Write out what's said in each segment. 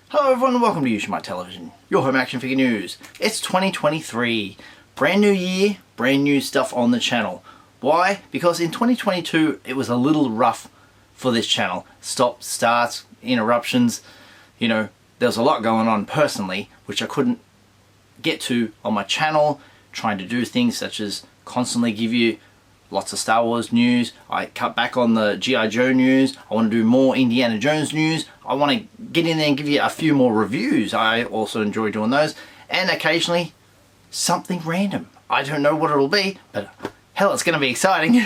Hello everyone and welcome to Usualmike Television, your home action figure news. It's 2023, brand new year, brand new stuff on the channel. Why? Because in 2022 it was a little rough for this channel. Stop, starts, interruptions, you know, there was a lot going on personally which I couldn't get to on my channel, trying to do things such as constantly give you lots of Star Wars news. I cut back on the G.I. Joe news. I want to do more Indiana Jones news. I want to get in there and give you a few more reviews. I also enjoy doing those. And occasionally, something random. I don't know what it'll be, but hell, it's going to be exciting.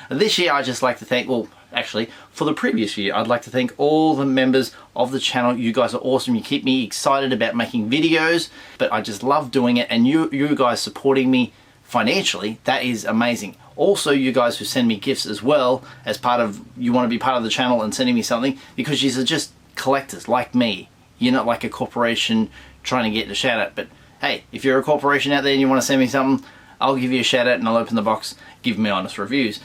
This year, I'd just like to thank, well, actually, for the previous year, I'd like to thank all the members of the channel. You guys are awesome. You keep me excited about making videos, but I just love doing it. And you guys supporting me financially, that is amazing. Also, you guys who send me gifts as well, as part of, you want to be part of the channel and sending me something, because you are just collectors like me. You're not like a corporation trying to get a shout out, but hey, if you're a corporation out there and you want to send me something, I'll give you a shout out and I'll open the box, give me honest reviews.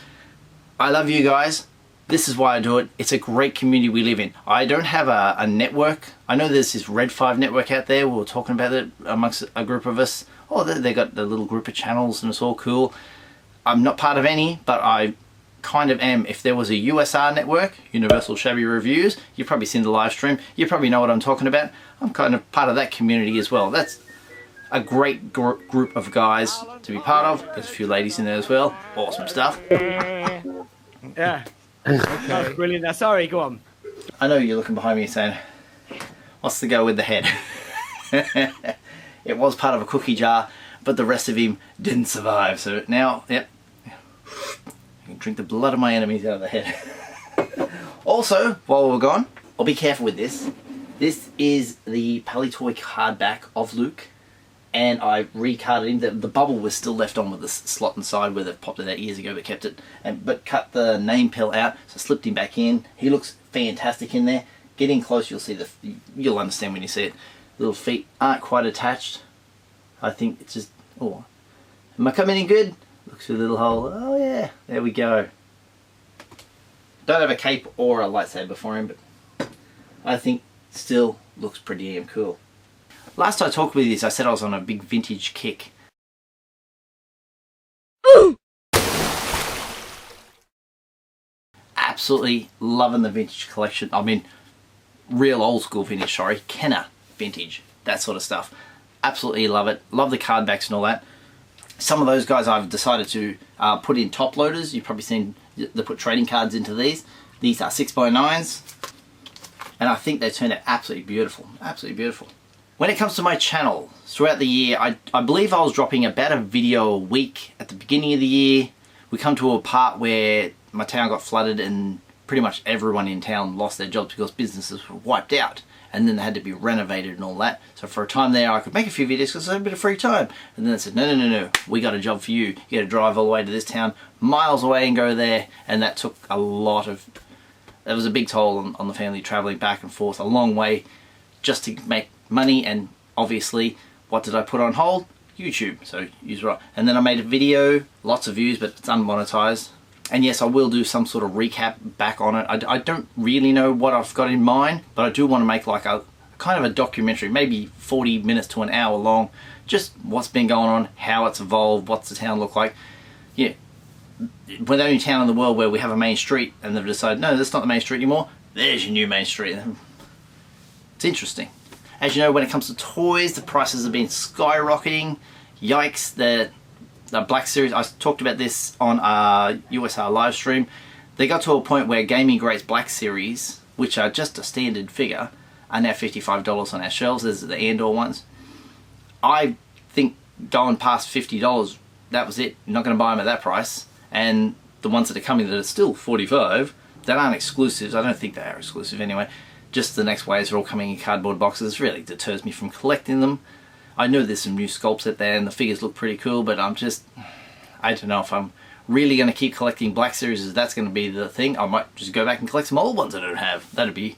I love you guys. This is why I do it. It's a great community we live in. I don't have a network. I know there's this Red 5 network out there. We were talking about it amongst a group of us. Oh, they got the little group of channels and it's all cool. I'm not part of any, but I kind of am. If there was a USR network, Universal Shabby Reviews, you've probably seen the live stream. You probably know what I'm talking about. I'm kind of part of that community as well. That's a great group of guys to be part of. There's a few ladies in there as well. Awesome stuff. Yeah. Okay. That's brilliant. Now, sorry, go on. I know you're looking behind me saying, what's the go with the head? It was part of a cookie jar, but the rest of him didn't survive. So now, yep, I can drink the blood of my enemies out of the head. Also, while we're gone, I'll be careful with this. This is the Palitoy hardback of Luke, and I recarded him. The bubble was still left on with the slot inside where they've popped it out years ago, but kept it, but cut the name pill out, so slipped him back in. He looks fantastic in there. Get in close, you'll see you'll understand when you see it. Little feet aren't quite attached. I think it's just, oh, am I coming in good? Looks through the little hole. Oh yeah, there we go. Don't have a cape or a lightsaber for him, but I think still looks pretty damn cool. Last I talked with you, I said I was on a big vintage kick. Absolutely loving the vintage collection. I mean, real old school vintage, sorry. Kenner vintage, that sort of stuff. Absolutely love it. Love the card backs and all that. Some of those guys I've decided to put in top loaders. You've probably seen they put trading cards into these. These are 6x9s. And I think they turned out absolutely beautiful. Absolutely beautiful. When it comes to my channel, throughout the year, I believe I was dropping about a video a week at the beginning of the year. We come to a part where my town got flooded and pretty much everyone in town lost their jobs because businesses were wiped out. And then they had to be renovated and all that. So for a time there, I could make a few videos because I had a bit of free time. And then they said, no, we got a job for you. You got to drive all the way to this town, miles away and go there. And that took a lot of, that was a big toll on the family, traveling back and forth a long way just to make money. And obviously, what did I put on hold? YouTube. So use right. And then I made a video, lots of views, but it's unmonetized. And yes, I will do some sort of recap back on it. I don't really know what I've got in mind, but I do want to make like a kind of a documentary, maybe 40 minutes to an hour long, just what's been going on, how it's evolved, what's the town look like. Yeah, we're the only town in the world where we have a main street and they've decided, no, that's not the main street anymore. There's your new main street. It's interesting. As you know, when it comes to toys, the prices have been skyrocketing. Yikes, the Black Series, I talked about this on our USR live stream. They got to a point where Gaming Greats Black Series, which are just a standard figure, are now $55 on our shelves. There's the Andor ones. I think going past $50, that was it. You're not going to buy them at that price. And the ones that are coming that are still $45, that aren't exclusives. I don't think they are exclusive anyway. Just the next waves are all coming in cardboard boxes. It really deters me from collecting them. I know there's some new sculpts out there and the figures look pretty cool, but I don't know if I'm really going to keep collecting Black Series, as that's going to be the thing. I might just go back and collect some old ones I don't have. That'd be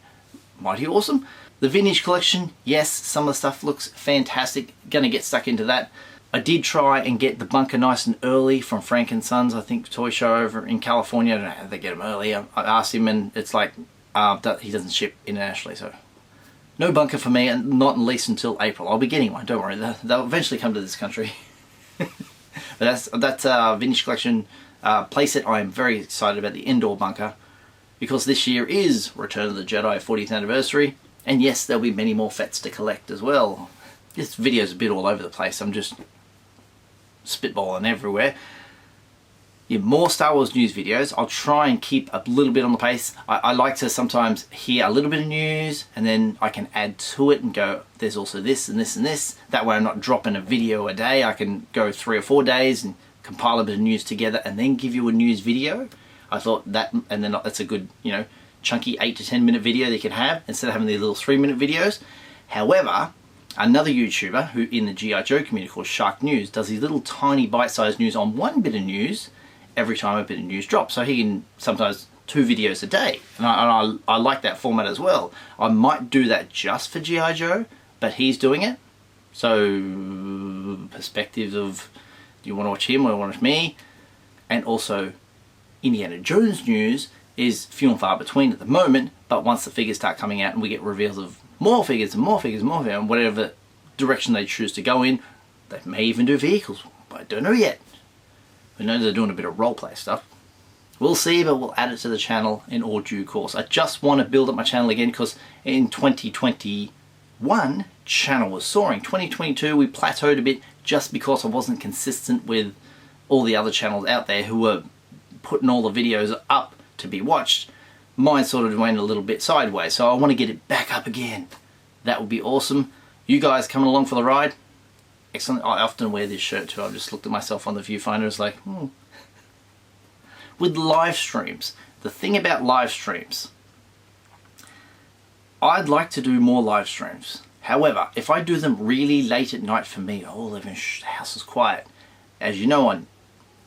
mighty awesome. The vintage collection, yes, some of the stuff looks fantastic. Gonna get stuck into that. I did try and get the bunker nice and early from Frank & Sons, I think, toy show over in California. I don't know how they get them early. I asked him, and it's like he doesn't ship internationally, so no bunker for me, and not at least until April. I'll be getting one, don't worry. They'll eventually come to this country. But that's Vintage Collection playset. I am very excited about the indoor bunker, because this year is Return of the Jedi 40th anniversary, and yes, there'll be many more fets to collect as well. This video's a bit all over the place. I'm just spitballing everywhere. Yeah, more Star Wars news videos. I'll try and keep a little bit on the pace. I like to sometimes hear a little bit of news, and then I can add to it and go, there's also this and this and this. That way I'm not dropping a video a day. I can go 3 or 4 days and compile a bit of news together and then give you a news video. I thought that, and then that's a good, you know, chunky 8 to 10 minute video they can have, instead of having these little 3-minute videos. However, another YouTuber who in the G.I. Joe community called Shark News does these little tiny bite-sized news on one bit of news every time a bit of news drops. So he can sometimes 2 videos a day, and I like that format as well. I might do that just for G.I. Joe, but he's doing it. So perspectives of, do you want to watch him or watch me? And also Indiana Jones news is few and far between at the moment, but once the figures start coming out and we get reveals of more figures and more figures and more figures, and whatever direction they choose to go in, they may even do vehicles. I don't know yet. I know they're doing a bit of roleplay stuff. We'll see, but we'll add it to the channel in all due course. I just want to build up my channel again, because in 2021, channel was soaring. 2022, we plateaued a bit just because I wasn't consistent with all the other channels out there who were putting all the videos up to be watched. Mine sort of went a little bit sideways, so I want to get it back up again. That would be awesome. You guys coming along for the ride? Excellent. I often wear this shirt too. I've just looked at myself on the viewfinder. It's like, With live streams, the thing about live streams, I'd like to do more live streams. However, if I do them really late at night, for me, the house is quiet. As you know,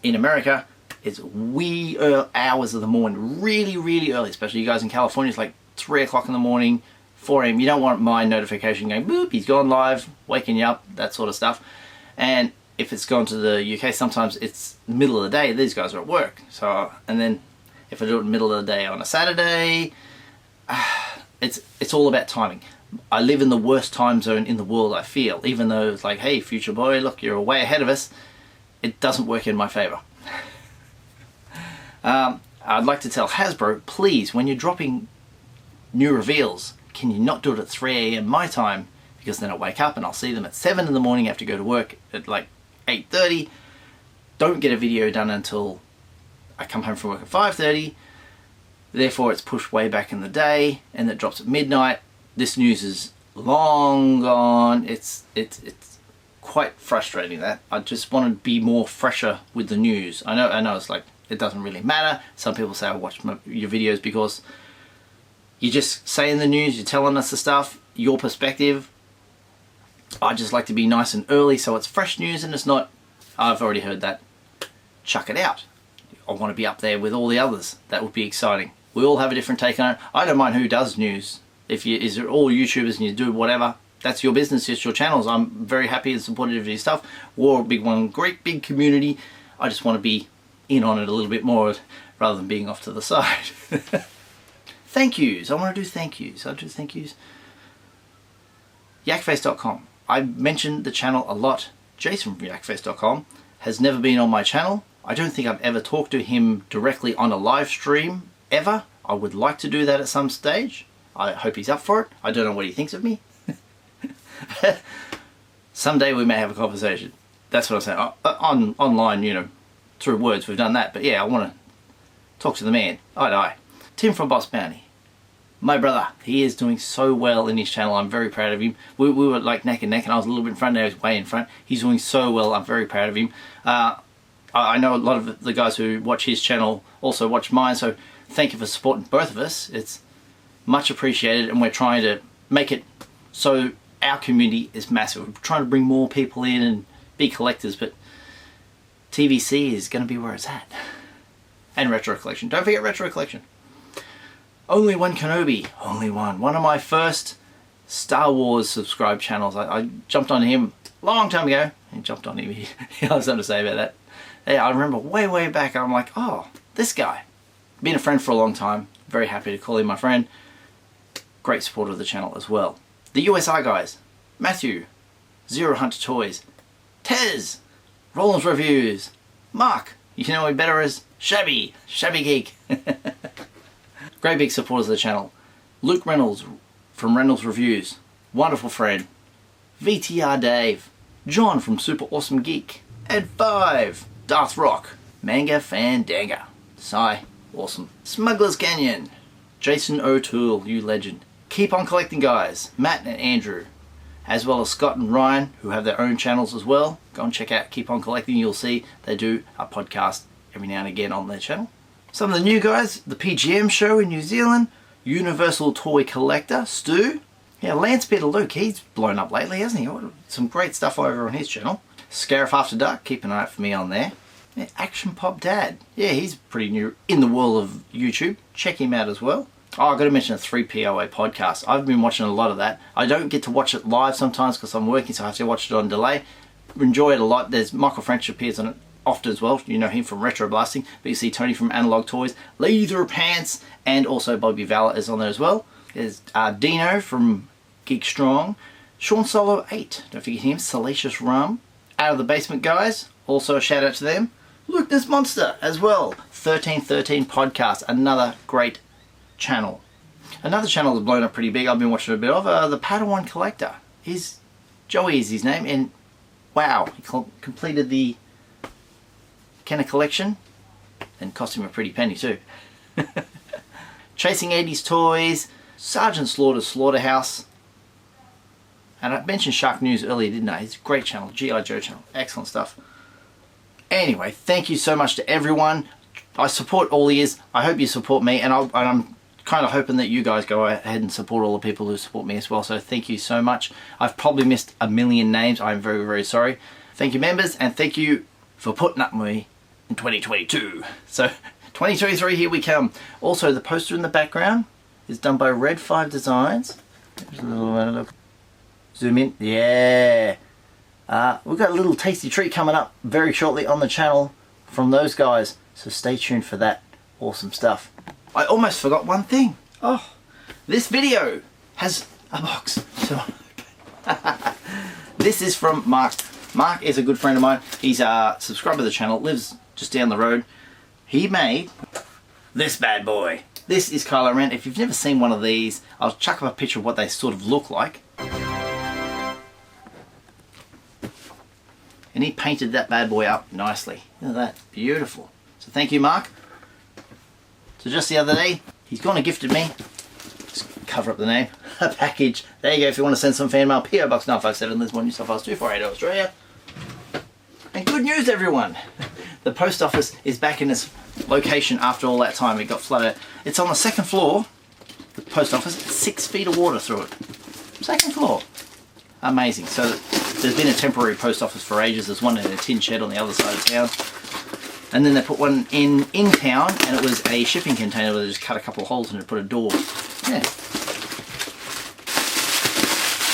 in America, it's wee hours of the morning, really, really early, especially you guys in California. It's like 3 o'clock in the morning, 4 a.m. You don't want my notification going, boop, he's gone live, waking you up, that sort of stuff. And if it's gone to the UK, sometimes it's middle of the day, these guys are at work. So, and then if I do it in the middle of the day on a Saturday, it's all about timing. I live in the worst time zone in the world, I feel. Even though it's like, hey, future boy, look, you're way ahead of us, it doesn't work in my favor. I'd like to tell Hasbro, please, when you're dropping new reveals, can you not do it at 3 a.m. my time? Because then I wake up and I'll see them at 7 in the morning, I have to go to work at like 8:30. Don't get a video done until I come home from work at 5:30. Therefore it's pushed way back in the day, and it drops at midnight. This news is long gone. It's quite frustrating that. I just want to be more fresher with the news. I know it's like, it doesn't really matter. Some people say I watch your videos because you're just saying the news, you're telling us the stuff, your perspective. I just like to be nice and early so it's fresh news and it's not, I've already heard that, chuck it out. I want to be up there with all the others. That would be exciting. We all have a different take on it. I don't mind who does news. Is it all YouTubers and you do whatever, that's your business, it's your channels. I'm very happy and supportive of your stuff. We're a big one, great big community. I just want to be in on it a little bit more rather than being off to the side. Thank yous. I want to do thank yous. I'll do thank yous. Yakface.com. I mentioned the channel a lot. Jason from Yakface.com has never been on my channel. I don't think I've ever talked to him directly on a live stream, ever. I would like to do that at some stage. I hope he's up for it. I don't know what he thinks of me. Someday we may have a conversation. That's what I'm saying. Online, you know, through words, we've done that. But yeah, I want to talk to the man. Eye to eye. Tim from Boss Bounty. My brother, he is doing so well in his channel. I'm very proud of him. We were like neck and neck, and I was a little bit in front, and he was way in front. He's doing so well. I'm very proud of him. I know a lot of the guys who watch his channel also watch mine, so thank you for supporting both of us. It's much appreciated, and we're trying to make it so our community is massive. We're trying to bring more people in and be collectors, but TVC is going to be where it's at. And Retro Collection. Don't forget Retro Collection. Only One Kenobi. Only one. One of my first Star Wars subscribed channels. I jumped on him long time ago. He jumped on him. He had something to say about that. Yeah, I remember way back. I'm like, oh, this guy. Been a friend for a long time. Very happy to call him my friend. Great supporter of the channel as well. The USR guys. Matthew. Zero Hunter Toys. Tez. Roland's Reviews. Mark. You know me better as Shabby Geek. Great big supporters of the channel. Luke Reynolds from Reynolds Reviews. Wonderful friend. VTR Dave. John from Super Awesome Geek. Ed 5. Darth Rock. Manga Fandanga. Sai. Awesome. Smuggler's Canyon. Jason O'Toole, you legend. Keep on Collecting guys. Matt and Andrew. As well as Scott and Ryan, who have their own channels as well. Go and check out Keep on Collecting. You'll see they do a podcast every now and again on their channel. Some of the new guys, the PGM show in New Zealand, Universal Toy Collector, Stu. Yeah, Lance Peter Luke, he's blown up lately, hasn't he? Some great stuff over on his channel. Scarif After Dark, keep an eye out for me on there. Yeah, Action Pop Dad, yeah, he's pretty new in the world of YouTube. Check him out as well. Oh, I've got to mention a 3POA podcast. I've been watching a lot of that. I don't get to watch it live sometimes because I'm working, so I have to watch it on delay. Enjoy it a lot. There's Michael French appears on it often as well. You know him from Retro Blasting, but you see Tony from Analog Toys, Leather Pants, and also Bobby Valor is on there as well. There's Dino from Geek Strong, Sean Solo 8, don't forget him, Salacious Rum, Out of the Basement guys, also a shout out to them. Luke This Monster as well, 1313 Podcast, another great channel. Another channel that's blown up pretty big, I've been watching a bit of, the Padawan Collector. Joey is his name, and wow, he completed the Kenner collection and cost him a pretty penny too. Chasing 80s Toys, Sergeant Slaughter's Slaughterhouse, and I mentioned Shark News earlier, didn't I? It's a great channel, G.I. Joe channel, excellent stuff. Anyway, thank you so much to everyone. I support all ears. I hope you support me, and I'm kind of hoping that you guys go ahead and support all the people who support me as well, so thank you so much. I've probably missed a million names. I'm very sorry. Thank you, members, and thank you for putting up with me in 2022. So 2023, here we come. Also, the poster in the background is done by Red 5 Designs. There's a little look. Zoom in. Yeah. We've got a little tasty treat coming up very shortly on the channel from those guys, so stay tuned for that awesome stuff. I almost forgot one thing. Oh, this video has a box. So this is from Mark. Mark is a good friend of mine. He's a subscriber to the channel, lives just down the road. He made this bad boy. This is Kylo Ren. If you've never seen one of these, I'll chuck up a picture of what they sort of look like. And he painted that bad boy up nicely. Look at that, beautiful. So thank you, Mark. So just the other day, he's gone and gifted me, just cover up the name, a package. There you go, if you want to send some fan mail, PO Box 957, Lismore, New South Wales 248, Australia. And good news, everyone. The post office is back in its location after all that time. It got flooded. It's on the second floor, the post office, 6 feet of water through it. Second floor. Amazing. So there's been a temporary post office for ages. There's one in a tin shed on the other side of town. And then they put one in town, and it was a shipping container where they just cut a couple of holes in it and put a door. Yeah.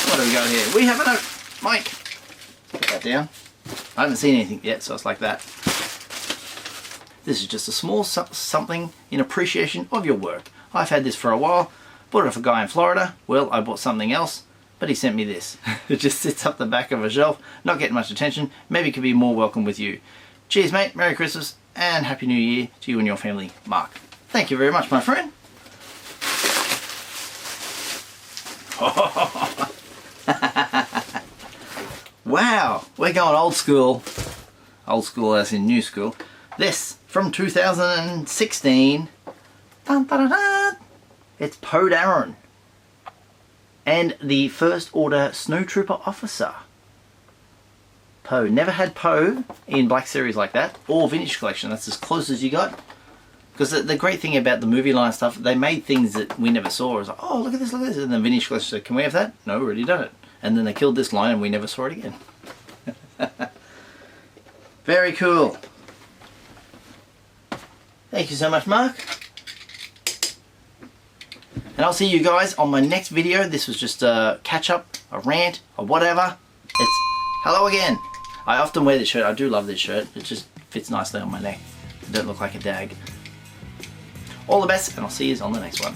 What do we got here? We have a note. Mike. Put that down. I haven't seen anything yet, so it's like that. This is just a small something in appreciation of your work. I've had this for a while. Bought it off a guy in Florida. Well, I bought something else, but he sent me this. It just sits up the back of a shelf, not getting much attention. Maybe it could be more welcome with you. Cheers, mate. Merry Christmas and Happy New Year to you and your family, Mark. Thank you very much, my friend. Wow, we're going old school. Old school as in new school. This from 2016. Dun, dun, dun, dun. It's Poe Dameron and the First Order Snowtrooper Officer. Poe. Never had Poe in Black Series like that, or Vintage Collection. That's as close as you got. Because the great thing about the movie line stuff, they made things that we never saw. It was like, oh, look at this, look at this. And then Vintage Collection said, can we have that? No, we already done it. And then they killed this line and we never saw it again. Very cool. Thank you so much, Mark. And I'll see you guys on my next video. This was just a catch up, a rant, or whatever. It's Hello again. I often wear this shirt. I do love this shirt. It just fits nicely on my neck. I don't look like a dag. All the best, and I'll see you on the next one.